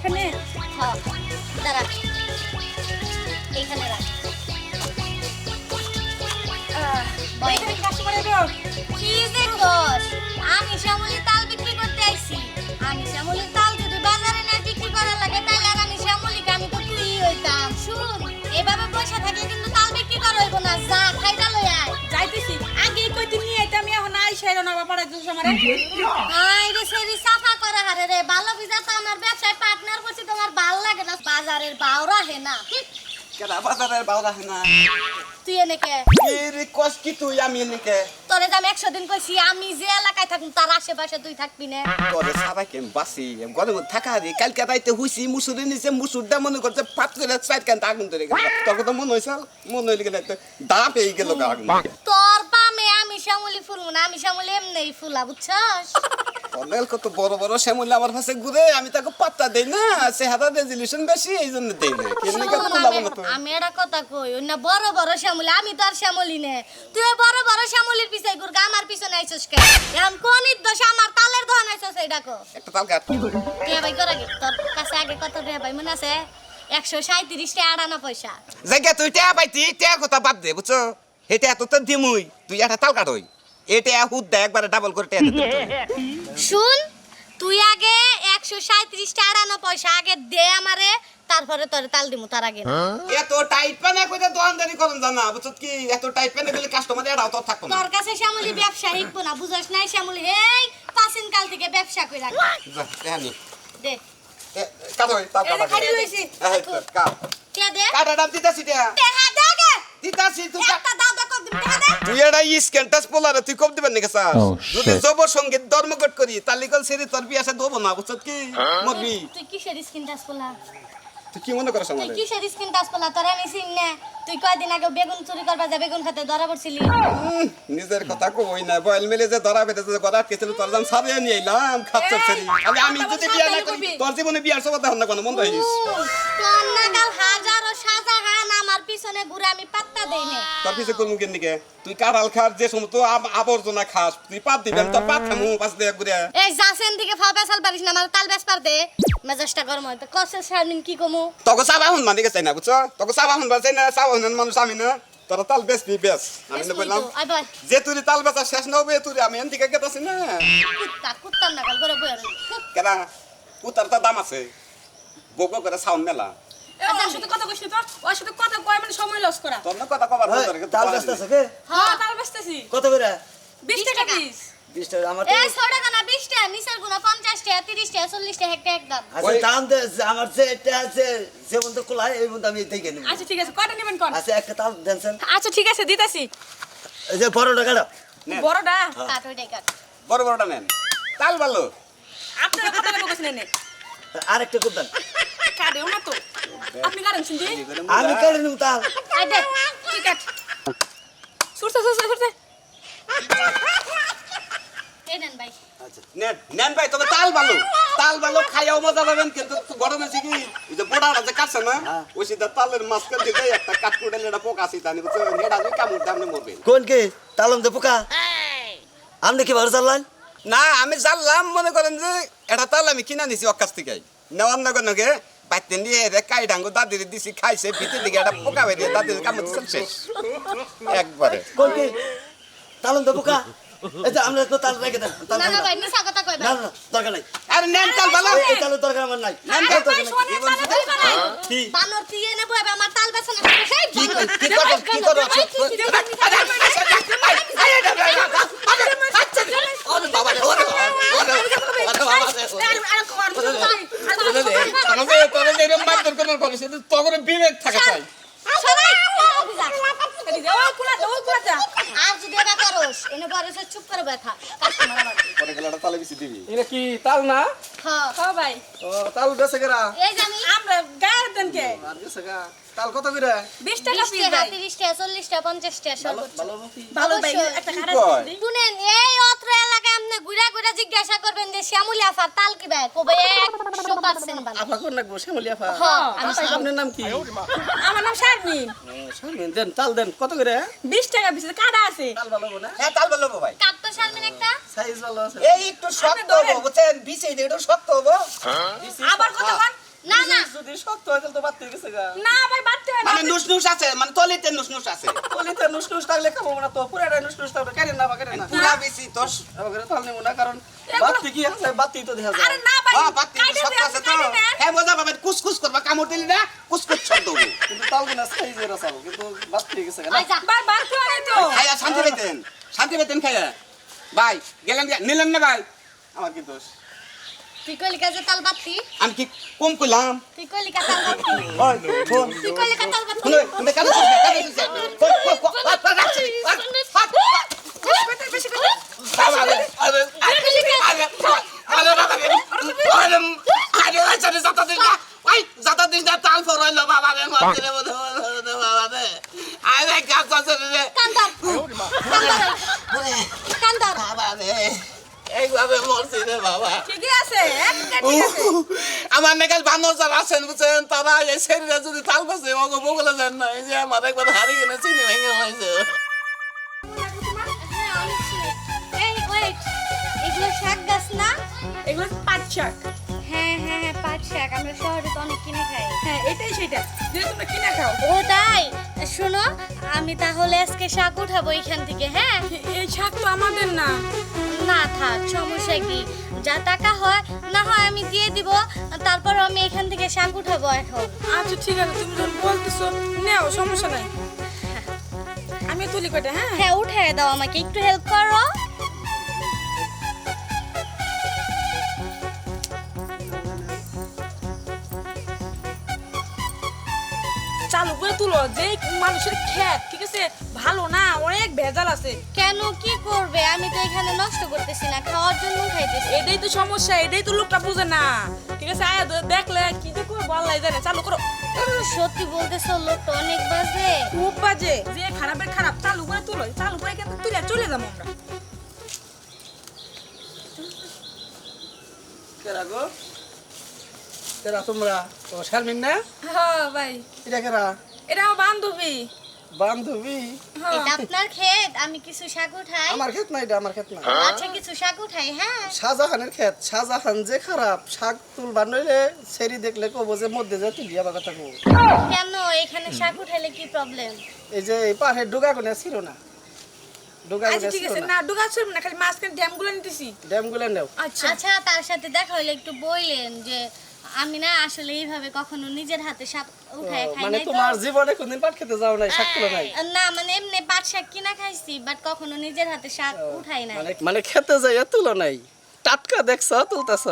এইখানে হ্যাঁ দাঁড়া এইখানে রাখ এইখানে কাস্টমার এলো কি যে কস আমি শ্যামলির তাল বিক্রি করতে আইছি আমি শ্যামলির তাল যদি বাজারে না বিক্রি করার লাগে তাহলে আর আমি শ্যামলিকে আমি তো তুই হইতাম শুন এভাবে পয়সা থাকলে কিন্তু তাল বিক্রি করা হইব না যা খাইটা লই আয় যাইতেছি আগেই কইতে নিয়ে আইতে আমি এখন আইসাই না বাপারে দুস আমারে আই রে সেরি সাফা করা হারে রে ভালো বিজা তো আমার ব্যবসায় পার্টনার করছি তোমার ভাল লাগে না বাজারের বাউরা হে না কেডা বাজারের বাউরা হয় না তুই এনেকে কি রে কস কি তুই আমি এনেকে তোরে দাম 100 দিন কইছি আমি যে এলাকায় থাকুম তার আশেপাশে তুই থাকবি না তোরে সবাই কেম বাসি গরম থাকা রে কালকে রাইতে হুইছি মুসুরি নিচে মুসুরটা মনে করছে ফাট করে সাইড কান আগুন ধরে গেল তোর কথা মনে হইছাল মনে হইলে গেল একটা দাপ হয়ে গেল আগুন তোর পামে আমি শ্যামলি ফুলবো না আমি শ্যামলি এমনি ফুলা বুঝছস অনেক কত বড় বড় শ্যামলি আমার কাছে ঘুরে আমি তাকে পাত্তা দেই না চেহারা রেজলিউশন বেশি এই জন্য দেই না কেন কে তুলাবো না তো আমি এটা কথা কই ওই না বড় বড় শ্যামলি আমি তো আর শ্যামলি নে তুই ওই বড় বড় শ্যামলির পিছে ঘুরগা আমার পিছনে আইছস কে এখন কোন দোষ আমার তালের দোকান আইছস এইটা কো একটা তাল কাট কে ভাই কর আগে তোর কাছে আগে কত রে ভাই মনে আছে 137 টাকা আড়ানা পয়সা জায়গা তুই টিয়া পাইতি টিয়া কথা বাদ দে বুঝছো হেটা এত তো দিমুই তুই একটা তাল কাট হই এটা হুদ দে একবারে ডাবল করে টিয়া দে শুন তুই আগে 137 টাকা আড়ানা পয়সা আগে দে আমারে তারপরে তোরে তাল দিমু তার আগে না। এত টাইট পানা কইতে দোকানদারি করন জানা বুঝছ কি এত টাইট পানা গেলে কাস্টমার এরাও তো থাকবো না তোর কাছে শ্যামলি ব্যবসা শিখবো না বুঝছ নাই শ্যামলি এই প্রাচীন কাল থেকে ব্যবসা কইরা যা দেখানি দে কাট হই তাল এই কাট খালি লইছি এই কাট কে দে কাট দাম দিতাছি টিয়া দেখা দাগে দিতাছি তুই কাট একটা দাও দেখো দেখা দে তুই এটা স্ক্যানটাস পোলারে তুই কব দিবেন নাকি স্যার Oh, যদি shit. জব সঙ্গীত ধর্মঘট করি তালিকল সেরি তোর বিয়া সাথে দেবো না বুঝছ কি মরবি তুই কিসের স্কিন টাচ করলা তুই কি মনে করছ তুই আমারে কিসের স্কিন টাচ করলা তোর আমি চিন না তুই কয়দিন আগে বেগুন চুরি করবা যা বেগুন খেতে ধরা পড়ছিলি নিজের কথা কই না বয়েল মেলে যে ধরা বেঁধে যে গড়া আটকেছিল তোর দাম সারিয়ে নিয়ে এলাম খাচ্ছ সেরি আমি আমি যদি বিয়া না করি তোর জীবনে বিয়ার সব দেখুন না কোনো মন রহিস তোর নাগাল হাজারো শাহজাহান আমার পিছনে ঘুরে আমি পাত্তা দেই না তোর পিছে কোন মুখের দিকে তুই কাঁঠাল খাস যে সমস্ত আবর্জনা খাস তুই পাত দিবেন তোর পাত খামু পাশ দিয়ে ঘুরে এই জাসেন থেকে ফাও বেসাল পারিস না আমার তাল বেস পার দে মেজাজটা গরম হয় তো কসে শারমিন কি কমু তোকে চাবা হুন মানে গেছে না বুঝছো তোকে চাবা হুন বাজে না চাবা হুন মানুষ আমি না তোরা তাল বেশ বেশ আমি না বললাম আই ভাই যে তুই তাল বেচা শেষ না হবে তুই আমি এনদিকে গেতাছি না কুত্তার নাগাল করে বইয়া রই কেনা উতার তো দাম আছে বগো করে সাউন্ড মেলা ওর সাথে কথা কইছিস তো ওর সাথে কথা কয় মানে সময় লস করা তোর না কথা কবার ওই, তাল ব্যস্ত আছে কে? হ্যাঁ তাল বেচতেছি কত করে? 20 টাকা পিস 20 টাকা আমার তো- এই 100 টাকা না 20 টাকা নিচের গুনা 50 টাকা 30 টাকা 40 টাকা একটা একদম আচ্ছা, ওই- দাম দে, আমার যে এটা আছে, যে বন্ধু খোলায়, এই বন্ধু আমি দেখে নিবো। আচ্ছা ঠিক আছে কয়টা নেবেন কোন আচ্ছা, একটা তাল দেন স্যার। আচ্ছা ঠিক আছে দিতাছি এই যে বড় টাকাটা। নে, বড়টা কাট ওই টাকা বড় বড়টা নেন তাল ভালো আপনারা কত টাকা বলছেন নে আরেকটা করে দেন। কাটেও না তো আপনি কাটেন শুনছি আমি কেটে নিবো তাল। আই দে ঠিক আছে সুরতে সুরতে সুরতে এই নেন ভাই নেন নেন ভাই তবে তাল ভালো খাইয়াও মজা পাবেন কিন্তু গরমে আছে কি এই যে বড়াটা যে কাটছে না ওই সিধা তালের মাঝখান দিকে একটা কাঠকুড়েল এটা পোকা আছে তানি বুঝছো এটা আমি কামড় দামনে মরবে কোন কে? তালম দে পোকা। আপনি কি ভালো চাললেন? না আমি জানলাম মনে করেন যে এটা তাল আমি কিনা নিছি ওর কাছ থেকে নেওয়ার নগে বাইতে নিয়ে রে কাই ডাঙ্গো দাদির দিছি খাইছে ভিতর দিকে একটা পোকা বেরিয়ে দাদির কামড় দিচ্ছে শেষ একবারে কোন কে? তালম দে পোকা। এই যে আমরা তো তাল রেখে দেন। তাল না খান না না। ভাই নিসা কথা কই না, ভাই না, দরকার নাই। আরে নেন তাল ভালো এই তালের দরকার আমার নাই। নেন তাল তাল দরকার নাই। কি বানর তুই এনে বইবে আমার তাল বেছে না সেই কি করো কি করো ওরে বাবা রে ওরে বাবা তোরে যে এরকম মারধর করার পরে সে তো তখন বিবেক থাকে চাই সবাই আর যদি এটা করস এনে বড় সে চুপ করে ব্যথা কাস্টমার আমার পরে গেলাটা তালে বেশি দিবি এটা কি তাল না হ্যাঁ হ্যাঁ ভাই ও তাল বেছে গেরা এই যে আমি আমরা গায়ের দেন কে আর বেছে গা তাল কত করে 20 টাকা 20 পিস টাকা ভাই 30 টাকা 40 টাকা 50 টাকা সর্বোচ্চ ভালো ভাই অবশ্যই। একটা খারাপ কয়? দিই শুনেন এই অত্র এলাকায় আপনি ঘুরা ঘুরা জিজ্ঞাসা করবেন যে শ্যামলী আফার তাল কি ভাই কবে 100% ভালো আপা কোন লাগবো শ্যামলি আপা হ্যাঁ আমি আচ্ছা, আপনার নাম কি আমার নাম শারমিন শারমিন দেন তাল দেন কত করে 20 টাকা পিস কাটা আছে তাল ভালো না হ্যাঁ তাল ভালো ভাই কাটতো শারমিন একটা সাইজ ভালো আছে এই একটু শক্ত হবো বুঝছেন বিছে একটু শক্ত হবো আবার কত কোন গা না ভাই বাড়তে হয় না মানে নুস আছে মানে তলিতে নুস আছে বলিতে নুস থাকলে খাবো না তো পুরাটা নুস থাকলে কেন না বা কেন না পুরা বেশি তোর ওগুলো তাল নেব না কারণ বাতি কি আছে বাতি তো দেখা যায় আরে না ভাই বাতি কাইটে সব দিয়ে আছে তো কাইটে দেন। হ্যাঁ বোঝা পাবেন কুসকুস করবা কামড় দিলি না কুসকুস শব্দ হবে কিন্তু তাল কিনা সাইজের আছে কিন্তু বাতি গেছে না আচ্ছা ভাই বাড়তে হয় তো খাইয়া শান্তি পেতেন খাইয়া ভাই গেলেন নিলেন না ভাই আমার কি দোষ তুই কইলি কাজে তাল বাতি আমি কি কম কইলাম তুই কইলি কা তাল বাতি ওই ফোন তুই কইলি কা তাল বাতি শুনে তুমি কাজ বেশি বেশি কান্দার কান্দার এইভাবে মরছি রে বাবা ঠিকই আছে একটা ঠিক আছে আমার নাকি বানর যারা আছেন বুঝছেন তারা এই শরীরে যদি তাল পাচ্ছে ওকে বগলে যান না এই যে আমার একবার হারিয়ে গেলে চিনি ভেঙে হয়েছে হ্যাঁ অনেক sweet। এই ওয়েট এগুলো শাক গাছ না এগুলো পাট শাক হ্যাঁ হ্যাঁ হ্যাঁ পাট শাক আমরা শহরে তো অনেক কিনে খাই হ্যাঁ এটাই সেটা যে তোমরা কিনা খাও ও তাই শোনো আমি তাহলে আজকে শাক উঠাবো এখান থেকে হ্যাঁ এই শাক তো আমাদের না না থাক সমস্যা কি যা টাকা হয় না হয় আমি দিয়ে দিব তারপর আমি এখান থেকে শাক উঠাবো এখন আচ্ছা ঠিক আছে তুমি যখন বলতেছো নেও সমস্যা নাই আমি তুলি কটা হ্যাঁ হ্যাঁ উঠে দাও আমাকে একটু হেল্প করো চালু করে তুলো যে মানুষের খেত ঠিক আছে ভালো না অনেক ভেজাল আছে কেন কি করবে আমি তো এখানে নষ্ট করতেছি না খাওয়ার জন্য খাইতেছি এটাই তো সমস্যা এটাই তো লোকটা বুঝে না ঠিক আছে আয়া দেখলে কি যে করে বললাই জানে চালু করো সত্যি বলতেছো লোকটা অনেক বাজে খুব বাজে যে খারাপের খারাপ চালু করে তুলো চালু করে কিন্তু তুলে চলে যাবো আমরা কেরা গো কেরা তোমরা ও শারমিন না হ্যাঁ ভাই এটা কেরা এটা আমার বান্ধবী বান্ধবী হ্যাঁ। এটা আপনার ক্ষেত আমি কিছু শাক উঠাই আমার ক্ষেত না এটা আমার ক্ষেত না আচ্ছা কিছু শাক উঠাই হ্যাঁ শাহজাহানের ক্ষেত শাহজাহান যে খারাপ শাক তুলবার নইলে সেরি দেখলে কবো যে মধ্যে যে তুলি আবার কথা কব কেন এখানে শাক উঠাইলে কি প্রবলেম এই যে এই পাহাড়ের ডুগা কোনে ছিল না ডুগা আচ্ছা কোনে ঠিক ছিল আছে না না ডুগা ছিল না খালি মাঝখানে ড্যামগুলো নিতেছি ড্যামগুলো নেও আচ্ছা আচ্ছা তার সাথে দেখা হইলে একটু বললেন যে আমি না আসলে এইভাবে কখনো নিজের হাতে শাক উঠায় খাই মানে নাই তো তোমার জীবনে কোনদিন পাট খেতে যাও নাই শাক তোলা নাই না মানে এমনি পাট শাক কিনা খাইছি বাট কখনো নিজের হাতে শাক উঠাই নাই মানে খেতে যাইয়া তুলো নাই টাটকা দেখছো তুলতেছ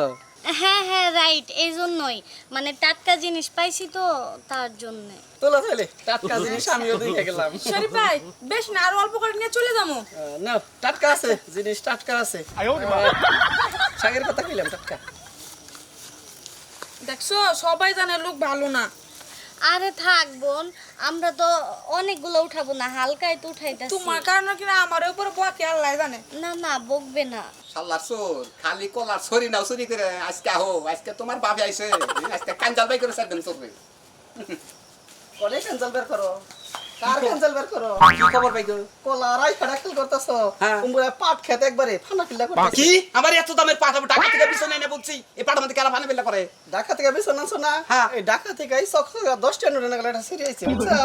হ্যাঁ হ্যাঁ রাইট এই জন্যই মানে টাটকা জিনিস পাইছি তো তার জন্য তোলা তাইলে টাটকা জিনিস আমিও দেখে গেলাম শরীফ ভাই বেশ না আরো অল্প করে নিয়ে চলে যাবো না টাটকা আছে জিনিস টাটকা আছে শাকের কথা কইলাম টাটকা দেখছো সবাই জানে লোক ভালো না আরে থাক বোন আমরা তো অনেকগুলো উঠাবো না হালকাই তো উঠাইতেছি তোমার কারণে কিনা আমার উপরে বকে আল্লাহ জানে না না বকবে না শালার চোর খালি কলার ছড়ি নাও চুরি করে আজকে আহো আজকে তোমার বাপে আইছে আজকে কাঞ্জাল বাই করে সারবেন চলবে অনেক ক্যান্সেল বের করো কার ক্যান্সেল বের করো কি খবর পাইছো কলা রাই ফাড়া খেল করতেছো হ্যাঁ। তোমরা পাট খেতে একবারে ফানা ফিল্লা করতেছো কি আমার এত দামের পাট আমি টাকা থেকে পিছনে এনে বলছি এই পাটের মধ্যে কারা ফানে বেলা করে ঢাকা থেকে বেশি আনছো না হ্যাঁ। এই ঢাকা থেকে এই চক 10 টা নুরে নাগাল এটা সিরি আইছে বুঝছো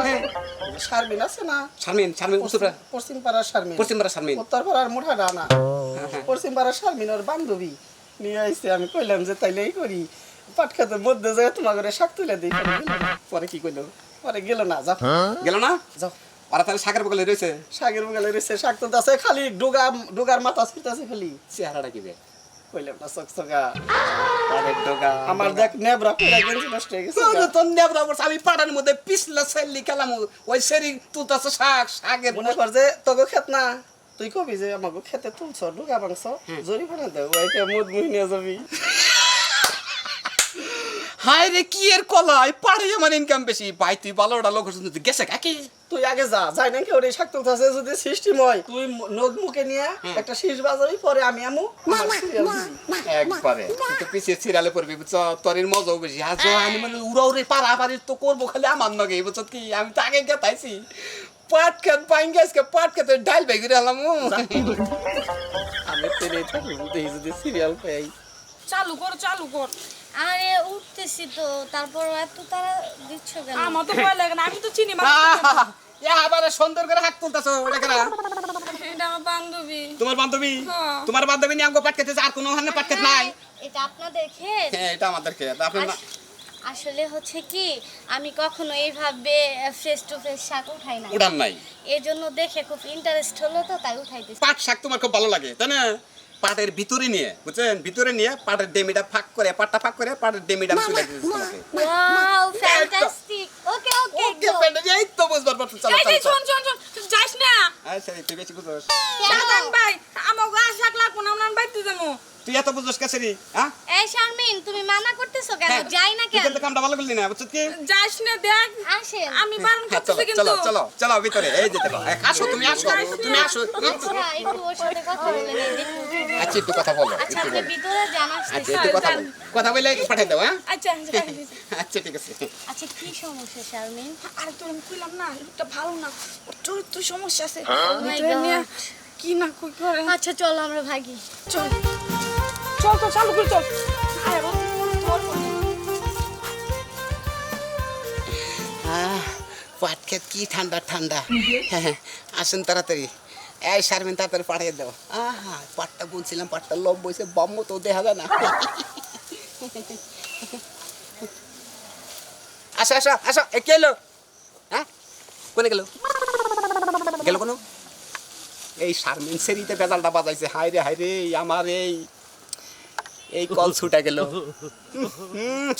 শারমিন আছে না শারমিন উত্তরা পশ্চিম পাড়ার শারমিন পশ্চিম পাড়া শারমিন উত্তর পাড়ার মোটা ডানা পশ্চিম পাড়ার শারমিন ওর বান্ধবী নিয়ে আইছে আমি কইলাম যে তাইলেই করি পাট খেতে মধ্যে যায় তোমার ঘরে শাক তুলে দিই পরে কি কইলো পরে গেল না যাও গেল না যাও ওরা তাহলে শাকের বগলে রয়েছে শাকের বগালে রয়েছে শাক তুলতেছে খালি ডুগার মাথা ছিটতেছে খালি চেহারাটা কি বে কইলাম না চকচকা আরে ডোগা আমার দেখ নেবরা পুরা গেঞ্জি নষ্ট হয়ে গেছে তোর নেবরা বলছে আমি পাড়ার মধ্যে পিছলা সেলি খেলাম ওই সেরি তুলতাছে শাকের মনে কর যে তোকে খেত না তুই কবি যে আমাকে খেতে তুলছ ডুগা মাংস জরি বানা দেও ওইকে মুদ মুই নিয়ে যাবি হায় রে কি এর কলাই পাড়ে আমার ইনকাম বেশি ভাই তুই ভালোটা লোক শুনতে গেছে কাকি তুই আগে যা যাই নাকি ওরে শাক তুলতেছে যদি সিস্টেম হয় তুই নখ মুখে নিয়ে একটা শীষ বাজাবি পরে আমি আমু আমার সিরিয়াল দিবি একবারে তুই তো পিছিয়ে সিরিয়ালে পড়বি বুঝছ তোর মজাও বেশি হাজো আমি মানে উড়া উড়ে পাড়াপাড়ি তো করবো খালি আমার নগে বুঝছ কি আমি তো আগে গেতাইছি পাট খেত পাইন গেছে পাট খেতে ডাল বেগুড়ে হলাম আমি তেরে থাকবো দেখি যদি সিরিয়াল পাই চালু কর আরে উঠতেছি তো, তারপর এত তারা দিচ্ছ কেন? আমার তো ভয় লাগে না, আমি তো চিনি মানুষ। আবার সুন্দর করে হাত তুলতেছো ওটা কেন? এটা আমার বান্ধবী। তোমার বান্ধবী? হ্যাঁ। তোমার বান্ধবী নিয়ে আমাকে পাট খেতেছে, আর কোনো ওখানে পাট খেত নাই? এটা আপনাদের ক্ষেত? হ্যাঁ, এটা আমাদের খেত। আপনার না- আসলে হচ্ছে কি, আমি কখনো এইভাবে ফেস টু ফেস শাক উঠাই না, উড়ান নাই। এই জন্য দেখে খুব ইন্টারেস্ট হলো তো তাই উঠাইতেছি। পাট শাক তোমার খুব ভালো লাগে তাই না? পাটের ভিতরে নিয়ে, বুঝছেন, ভিতরে নিয়ে পাটের ডেমিটা ফাঁক করে, পাটটা ফাঁক করে পাটের ডেমিটা আমি তুলে দিতেছি তোমাকে। Wow, fantastic. Okay okay okay friend, এই তো বুঝবার পারছো। চলো এই যে চলো শোন যাইস না। আচ্ছা, তুই বেশি বুঝোস। শাহজাহান ভাই, আমার গা শাক লাগবো না, আমরা বাইতে যাবো। তুই এত বুঝোস কাছে রে? হ্যাঁ, এই শারমিন, তুমি মানা করতেছো কেন? যাই না তুই কেন? কিন্তু কামটা ভালো করলি না, বুঝছিস কি? যাইস না, দেখ আসেন। আমি বারণ হ্যাঁ, করতেছি চলো কিন্তু। চলো চলো চলো ভিতরে, এই যেতে পারো। আসো, তুমি আসো, তুমি আসো। আচ্ছা, একটু ওর সাথে কথা বলে নেই, দেখুন। আচ্ছা, একটু কথা বলো, আচ্ছা, একটু আপনি বলো। ভিতরে যান, আচ্ছা, আসতেছি। একটু কথা বলো, কথা বলে পাঠিয়ে দাও। হ্যাঁ, আচ্ছা আচ্ছা, ঠিক আছে। আচ্ছা, কি সমস্যা শারমিন? আরে তোর আমি কইলাম না, এটা ভালো না, ওর চরিত্র সমস্যা আছে। Oh my ভিতরে নিয়ে God. কি না কই করে। আচ্ছা, চলো আমরা ভাগি। চল চল তো, চালু করে চল। আরে ও তোর কোনি। পাট খেত কি ঠান্ডা ঠান্ডা। হ্যাঁ, আসুন তাড়াতাড়ি। এই শারমিন, তাড়াতাড়ি পাঠিয়ে দাও। আহা, পাটটা বুনছিলাম, পাটটা লব বইছে, বম্ব তো দেখা যায় না। আসো আসো আসো, এ কে এলো? হ্যাঁ, কোনে গেল? গেল কোনো? এই শারমিন সেরিতে বেজালটা বাজাইছে। হায় রে, আমার এই কল ছুটে গেল।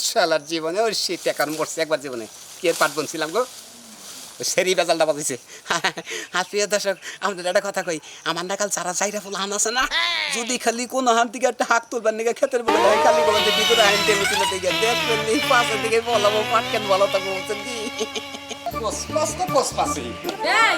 শালার জীবনে ওই সে টাকার মরছে একবার জীবনে। কে পাট বনছিলাম গো, সেরি বেজালটা বাজাইছে। আর প্রিয় দর্শক, আমাদের একটা কথা কই, আমার না কাল যারা চাইরা ফুল হান আছে না, যদি খালি কোনো হান থেকে একটা হাত তুলবার নিকে ক্ষেতের বলে যায়, খালি বলে যে ভিতরে হান টেনে তুলে দিকে দেখবেন এই পাশের দিকে বলাবো পাট কেন ভালো থাকবো, বলছেন কি? এই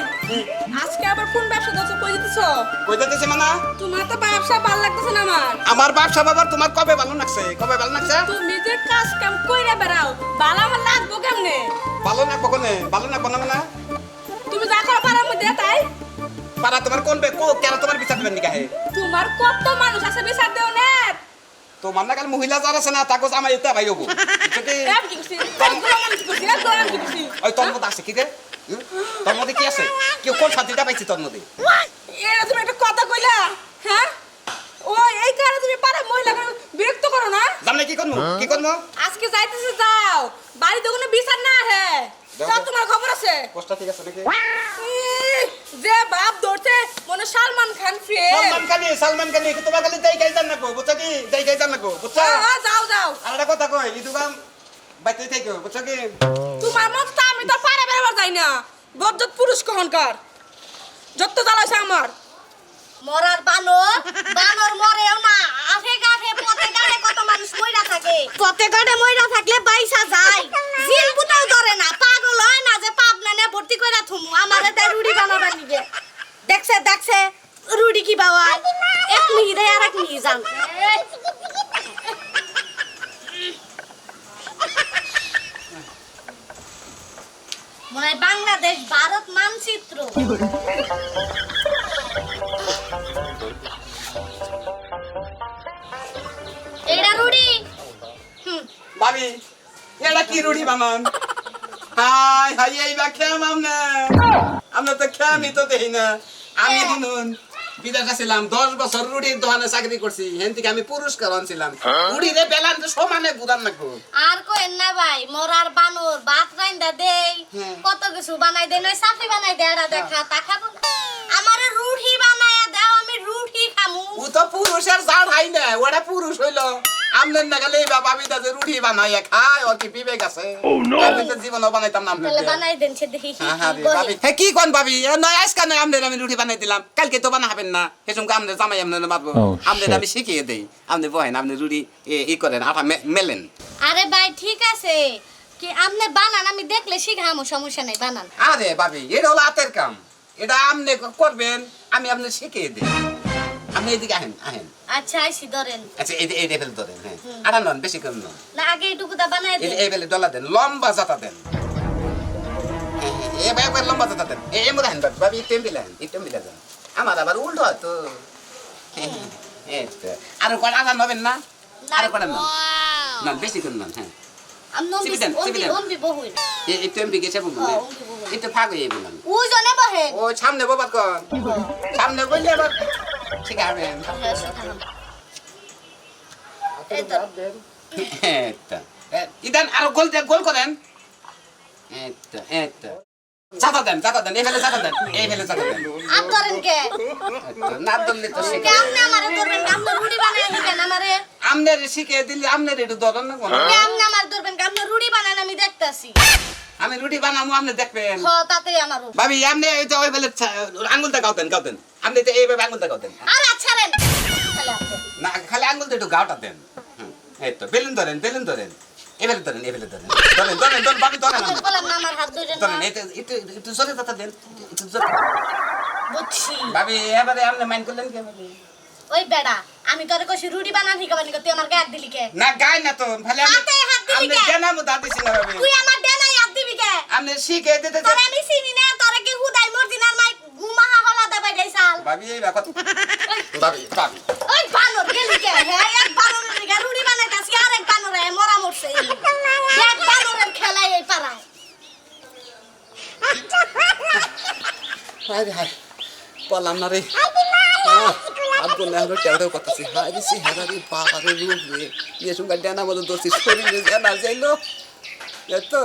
আজকে আবার কোন ব্যবসা করছো, কই যেতেছো? কই যাইতেছে মানা? তোমার তো ব্যবসা ভালো লাগতেছে না আমার। আমার ব্যবসা বাবার তোমার কবে ভালো লাগছে? কবে ভালো লাগছে? তুমি যে কাজ কাম কইরা বেড়াও, ভালো আমার লাগবো কেমনে? ভালো না কখনো ভালো না বানা মানে? তুমি যা করো পারার মধ্যে তাই। পারা তোমার কোন কেন তোমার বিচার দিবেন নিকা হে? তোমার কত মানুষ আছে বিচার দেও না। তোমার না কাল মহিলা যারা আছে না তাকে আমার এটা ভাই হবো। এম কি করছি? এম কি করছি? এম কি করছি? ওই তোর মধ্যে আছে কি রে? তোর মধ্যে কি আছে? কেউ কোন শান্তিটা পাইছি তোর মধ্যে? এরা তুমি একটা কথা কইলা, হ্যাঁ? ও এই কারণে তুমি পাড়া মহিলাকে বিরক্ত করো না? জানলে কি করবো? কি করবো? আজকে যাইতেছে যাও, বাড়িতে কোনো বিচার না হে। তাও তোমার খবর আছে? পোস্টটা ঠিক আছে নাকি? যে বাপ ধরছে মনে সালমান খান ফ্রেন্ড। সালমান খান কি তোমার খালি দেই গাই জান নাকো, বুঝছো কি? দেই গাই জান নাকো, বুঝছো? যাও আর একটা কথা কই, ইদুগাম বাইতে থাকো, বুঝছো কি? তোমার মত তো আমি তো পারে বেরবার যাই না। বজ্জত পুরুষ কহনকার যত জ্বালাইছে আমার। মরার বানর মরেও না, আফে গাঠে পথে গাঠে কত মানুষ মইরা থাকে। পথে গাঠে মইরা থাকলে বাইসা যায়, জিল পুতাও ধরে না, পাগল হয় না যে পাবনা নে ভর্তি কইরা থুমু আমারে তাই রুড়ি বানাবার নিগে। দেখছে রুড়ি কি বাবা, এক মিনিট আর এক মিনিট যান। মনে হয় বাংলাদেশ ভারত মানচিত্র। এটা রুড়ি। ভাবি, এটা কি রুড়ি বানান? হাই হাই, এই বা খেয়াম আমরা তো খেয়ামই তো দেখি না। আমি শুনুন বিদেশে ছিলাম 10 বছর রুটির দোকানে চাকরি করছি, হেন থেকে আমি পুরস্কার আনছিলাম। রুটিরে বেলান সমানে গুদান নাকবো। আর কইেন না ভাই, মরার বানর ভাত রাইন্দা দেই, কত কিছু বানাই দেই, নয় সাফি বানাই দেয়, এটা দেখা তা খাবো না। আমারে রুটি বানায়া দাও, আমি রুটি খামু। ও তো পুরুষের জাড় হাই না, ওটা পুরুষ হইলো। আমনের নাগালে বাবা বিদা যে রুটি বানাইয়া খায়, ওর কি বিবেক আছে? আমি তো জীবনও বানাইতাম না। তাহলে বানাই দেন সে দেখি। হ্যাঁ, কি কোন ভাবি? নয় আজকে নয় আমনের আমি রুটি বানাই দিলাম, কালকে তো বানাবেন না। সেসব আমনের জামাই আমনের মারবো। আমনের আমি শিখিয়ে দেই, আপনি বহেন, আপনি রুটি ই করেন, আটা মেলেন। আরে ভাই ঠিক আছে, কি আপনি বানান, আমি দেখলে শিখামু, সমস্যা নাই, বানান। আরে ভাবি, এটা হলো হাতের কাম, এটা আপনি করবেন, আমি আপনি শিখিয়ে দিই। আপনি এদিকে আহেন। আচ্ছা আইসি ধরেন। আচ্ছা, এই লেভেল ধরেন। হ্যাঁ, আটা নন, বেশি করে নন। না আগে এটুকুটা বানাই দেন। এই বেলে ডলা দেন, লম্বা জাতা দেন। এবার লম্বা জাতা দেন। এই মনে হেন ভাবি, একটু মিলে যান। আমার আবার উল্টো হয়তো। আর কটা আদান হবেন না? আর কটা নাম না বেশি করে নাম হ্যাঁ আমি নন্দি চিবিদেন, চিবিদেন। অম্বি বহুই একটু এমপি গেছে বলুন হ্যাঁ, অম্বি বলুন। একটু ফাঁক হয়ে বললাম উজনে বহেন ও সামনে বাবার কন সামনে বললে আবার ঠিক আছে এই তো ইদান আর গোল করেন চাতা দেন এই ফেলে চাতা দেন আর ধরেন কে না ধরলে তো শিখে কেমনে আমারে ধরবেন কেমনে রুটি বানায় দিবেন আমারে আমনের শিখে দিলে আমনের একটু ধরেন না কোনো কেমনে আমার ধরবেন কেমনে রুটি বানান আমি দেখতাছি আমি রুটি বানাবো আপনি দেখবেন হ তাতে আমারও ভাবি আপনি ওই তো ওই ফেলে আঙ্গুলটা গাওতেন আপনি তো এইভাবে আঙ্গুলটা গাওতেন আর ছাড়েন খালি আপনি। না খালি আঙ্গুলটা একটু গাওটা দেন এই তো বেলুন ধরেন এভাবে ধরেন ভাবি ধরেন আপনার বললাম না আমার হাত ধরে ধরেন না একটু জোরে কথা দেন একটু জোরে বুঝছি ভাবি এবারে আপনি মাইন্ড করলেন কি ভাবি ওই বেড়া আমি তোরে কইছি রুটি বানান হিকাবানি তুই আমার গায়ে হাত দিলি কে না গায় না তো ভালে হাতে হাত দিবি আপনি কে? জানামো দাঁত দিছি না ভাবি তুই আমার দেনাই হাত দিবি কে আপনি শিখে দিতে তোরে আমি চিনি না তোরে কি হুদাই মর্জিনার মাই গুমাহা হলা দেবাই দেইছাল ভাবি এই ব্যাপার ভাবি ওই বানর গেলি কে হ্যাঁ এক বানরের দিকে রুটি বানাইতাছি আর এক বানরে মরা মরছে এক বানরের খেলাই এই পাড়ায় হায় হায় বললাম না রে আব্বু না হলো টেউটেউ করতেছি হায় রে চেহারা রে বাবা রে রূপ রে ইয়ে সঙ্গে ডানা মতো দোষী শরীরে জানা যাইলো এতো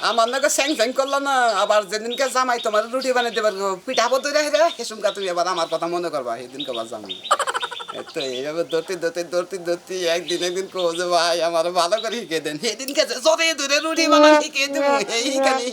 আমার নাকি স্যাং করলো না আবার যেদিনকে জামাই তোমার রুটি বানিয়ে দেবার পিঠা বদলে রে সে সঙ্গে তুমি আবার আমার কথা মনে করবা সেদিনকে আবার জামাই এতো এইভাবে ধরতে একদিন কো যে ভাই আমার ভালো করে শিখে দেন সেদিনকে জোরে ধরে রুটি বানা শিখে দেবো এইখানে